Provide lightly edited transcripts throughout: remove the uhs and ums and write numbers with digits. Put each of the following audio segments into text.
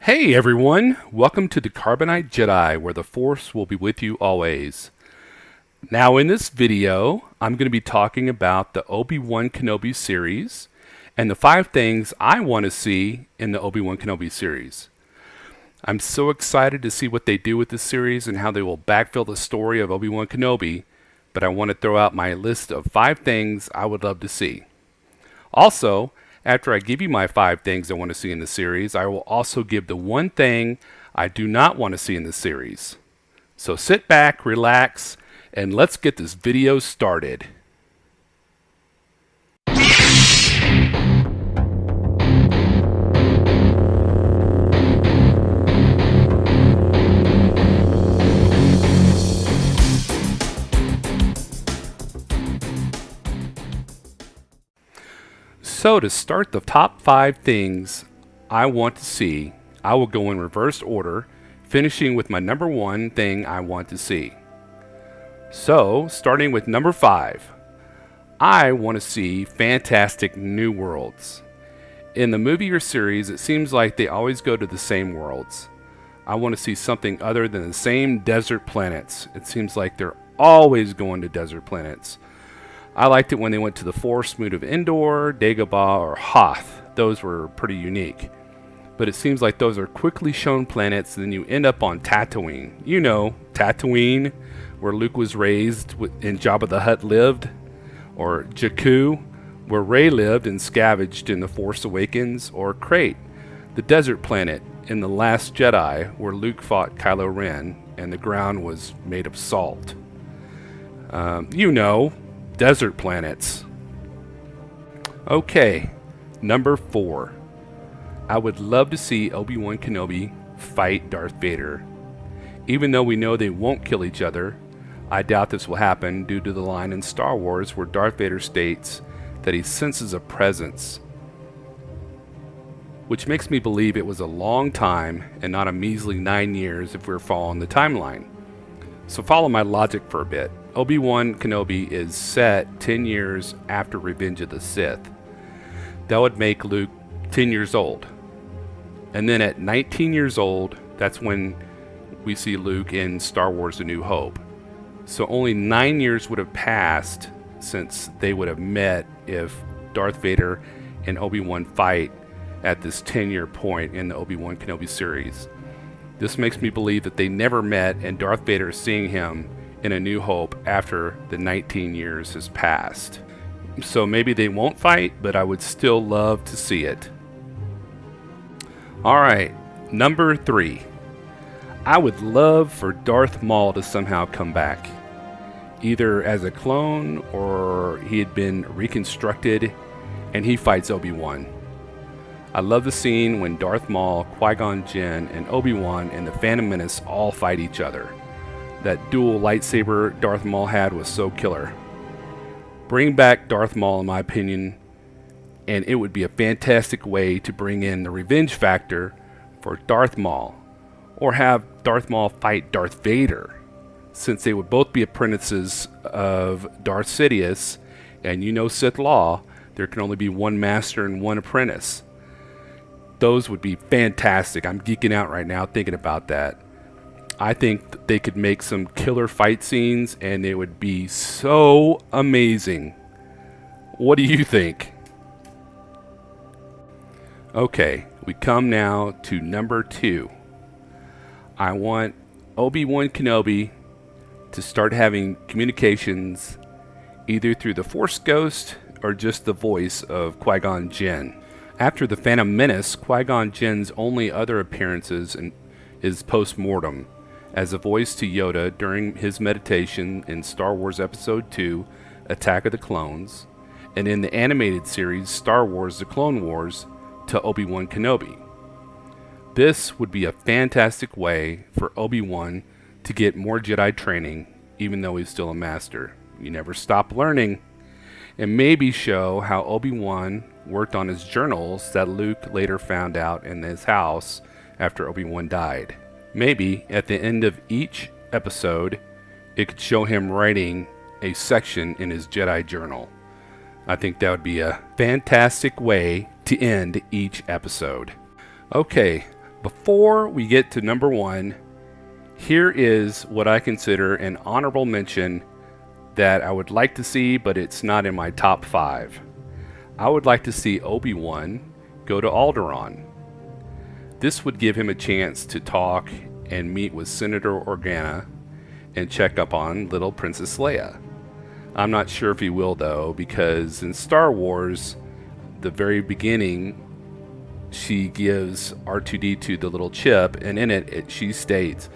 Hey everyone, welcome to the Carbonite Jedi, where the Force will be with you always. Now in this video, I'm going to be talking about the Obi-Wan Kenobi series and the 5 things I want to see in the Obi-Wan Kenobi series. I'm so excited to see what they do with this series and how they will backfill the story of Obi-Wan Kenobi, but I want to throw out my list of 5 things I would love to see. Also, after I give you my 5 things I want to see in the series, I will also give the 1 thing I do not want to see in the series. So sit back, relax, and let's get this video started. So to start the top 5 things I want to see, I will go in reverse order, finishing with my number 1 thing I want to see. So, starting with number 5, I want to see fantastic new worlds. In the movie or series, it seems like they always go to the same worlds. I want to see something other than the same desert planets. It seems like they're always going to desert planets. I liked it when they went to the Force Moon of Endor, Dagobah, or Hoth. Those were pretty unique. But it seems like those are quickly shown planets, and then you end up on Tatooine. You know, Tatooine, where Luke was raised and Jabba the Hutt lived. Or Jakku, where Rey lived and scavenged in The Force Awakens. Or Crait, the desert planet in The Last Jedi, where Luke fought Kylo Ren and the ground was made of salt. You know, desert planets. Okay, number 4. I would love to see Obi-Wan Kenobi fight Darth Vader. Even though we know they won't kill each other, I doubt this will happen due to the line in Star Wars where Darth Vader states that he senses a presence, which makes me believe it was a long time and not a measly 9 years if we're following the timeline. So follow my logic for a bit. Obi-Wan Kenobi is set 10 years after Revenge of the Sith. That would make Luke 10 years old. And then at 19 years old, that's when we see Luke in Star Wars A New Hope. So only 9 years would have passed since they would have met if Darth Vader and Obi-Wan fight at this 10-year point in the Obi-Wan Kenobi series. This makes me believe that they never met and Darth Vader is seeing him in A New Hope after the 19 years has passed. So maybe they won't fight, but I would still love to see it. Alright, number 3. I would love for Darth Maul to somehow come back. Either as a clone or he had been reconstructed and he fights Obi-Wan. I love the scene when Darth Maul, Qui-Gon Jinn, and Obi-Wan and the Phantom Menace all fight each other. That dual lightsaber Darth Maul had was so killer. Bring back Darth Maul in my opinion, and it would be a fantastic way to bring in the revenge factor for Darth Maul. Or have Darth Maul fight Darth Vader, since they would both be apprentices of Darth Sidious, and you know Sith law, there can only be one master and one apprentice. Those would be fantastic. I'm geeking out right now thinking about that. I think they could make some killer fight scenes and they would be so amazing. What do you think? Okay, we come now to number 2. I want Obi-Wan Kenobi to start having communications either through the Force Ghost or just the voice of Qui-Gon Jinn. After the Phantom Menace, Qui-Gon Jinn's only other appearances is post-mortem as a voice to Yoda during his meditation in Star Wars Episode 2, Attack of the Clones, and in the animated series Star Wars The Clone Wars to Obi-Wan Kenobi. This would be a fantastic way for Obi-Wan to get more Jedi training, even though he's still a master. You never stop learning. And maybe show how Obi-Wan worked on his journals that Luke later found out in his house after Obi-Wan died. Maybe at the end of each episode, it could show him writing a section in his Jedi journal. I think that would be a fantastic way to end each episode. Okay, Before we get to number 1, here is what I consider an honorable mention that I would like to see, but it's not in my top 5. I would like to see Obi-Wan go to Alderaan. This would give him a chance to talk and meet with Senator Organa and check up on little Princess Leia. I'm not sure if he will though, because in Star Wars, the very beginning, she gives R2-D2 the little chip, and in it she states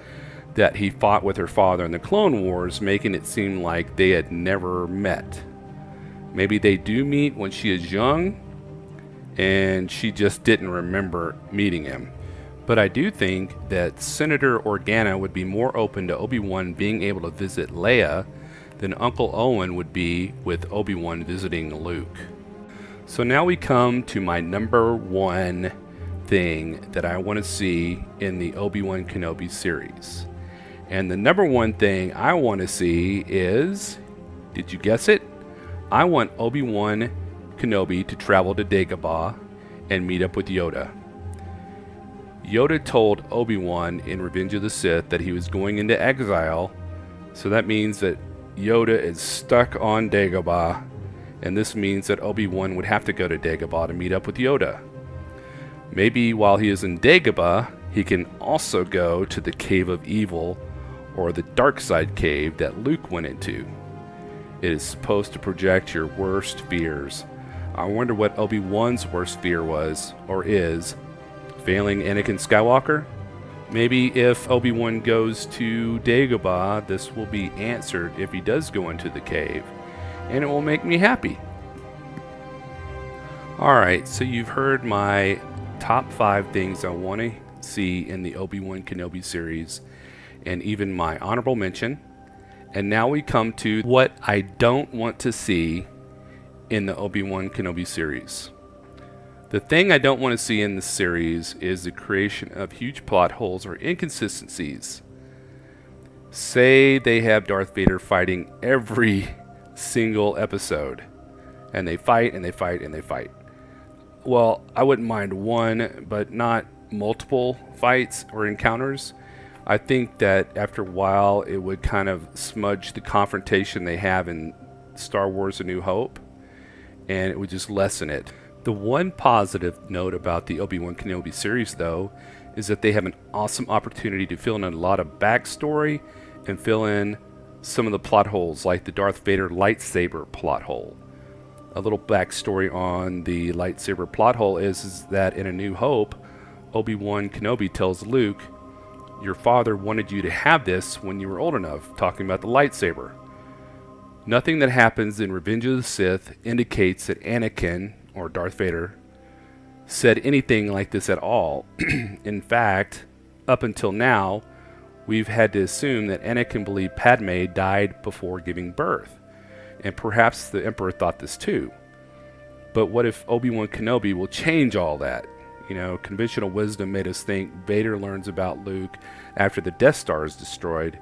that he fought with her father in the Clone Wars, making it seem like they had never met. Maybe they do meet when she is young, and she just didn't remember meeting him. But I do think that Senator Organa would be more open to Obi-Wan being able to visit Leia than Uncle Owen would be with Obi-Wan visiting Luke. So now we come to my number 1 thing that I want to see in the Obi-Wan Kenobi series. And the number 1 thing I want to see is, did you guess it? I want Obi-Wan Kenobi to travel to Dagobah and meet up with Yoda. Yoda told Obi-Wan in Revenge of the Sith that he was going into exile, so that means that Yoda is stuck on Dagobah, and this means that Obi-Wan would have to go to Dagobah to meet up with Yoda. Maybe while he is in Dagobah, he can also go to the Cave of Evil, or the Dark Side Cave that Luke went into. It is supposed to project your worst fears. I wonder what Obi-Wan's worst fear was, or is, failing Anakin Skywalker? Maybe if Obi-Wan goes to Dagobah, this will be answered if he does go into the cave, and it will make me happy. Alright, so you've heard my top 5 things I want to see in the Obi-Wan Kenobi series, and even my honorable mention. And now we come to what I don't want to see in the Obi-Wan Kenobi series. The thing I don't want to see in this series is the creation of huge plot holes or inconsistencies. Say they have Darth Vader fighting every single episode, and they fight and they fight and they fight. Well, I wouldn't mind one, but not multiple fights or encounters. I think that after a while it would kind of smudge the confrontation they have in Star Wars A New Hope, and it would just lessen it. The one positive note about the Obi-Wan Kenobi series, though, is that they have an awesome opportunity to fill in a lot of backstory and fill in some of the plot holes, like the Darth Vader lightsaber plot hole. A little backstory on the lightsaber plot hole is that in A New Hope, Obi-Wan Kenobi tells Luke, "Your father wanted you to have this when you were old enough," talking about the lightsaber. Nothing that happens in Revenge of the Sith indicates that Anakin, or Darth Vader, said anything like this at all. In fact, up until now, we've had to assume that Anakin believed Padme died before giving birth, and perhaps the Emperor thought this too. But what if Obi-Wan Kenobi will change all that? You know, conventional wisdom made us think Vader learns about Luke after the Death Star is destroyed,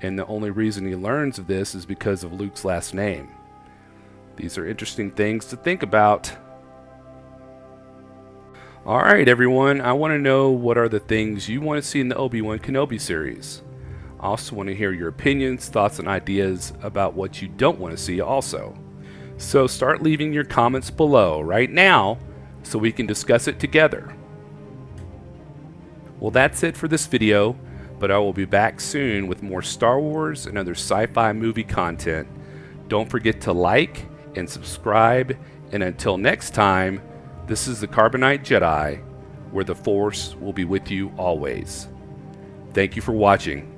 and the only reason he learns of this is because of Luke's last name. These are interesting things to think about. Alright everyone, I want to know what are the things you want to see in the Obi-Wan Kenobi series. I also want to hear your opinions, thoughts, and ideas about what you don't want to see also. So start leaving your comments below right now so we can discuss it together. Well, that's it for this video, but I will be back soon with more Star Wars and other sci-fi movie content. Don't forget to like and subscribe, and until next time, this is the Carbonite Jedi, where the Force will be with you always. Thank you for watching.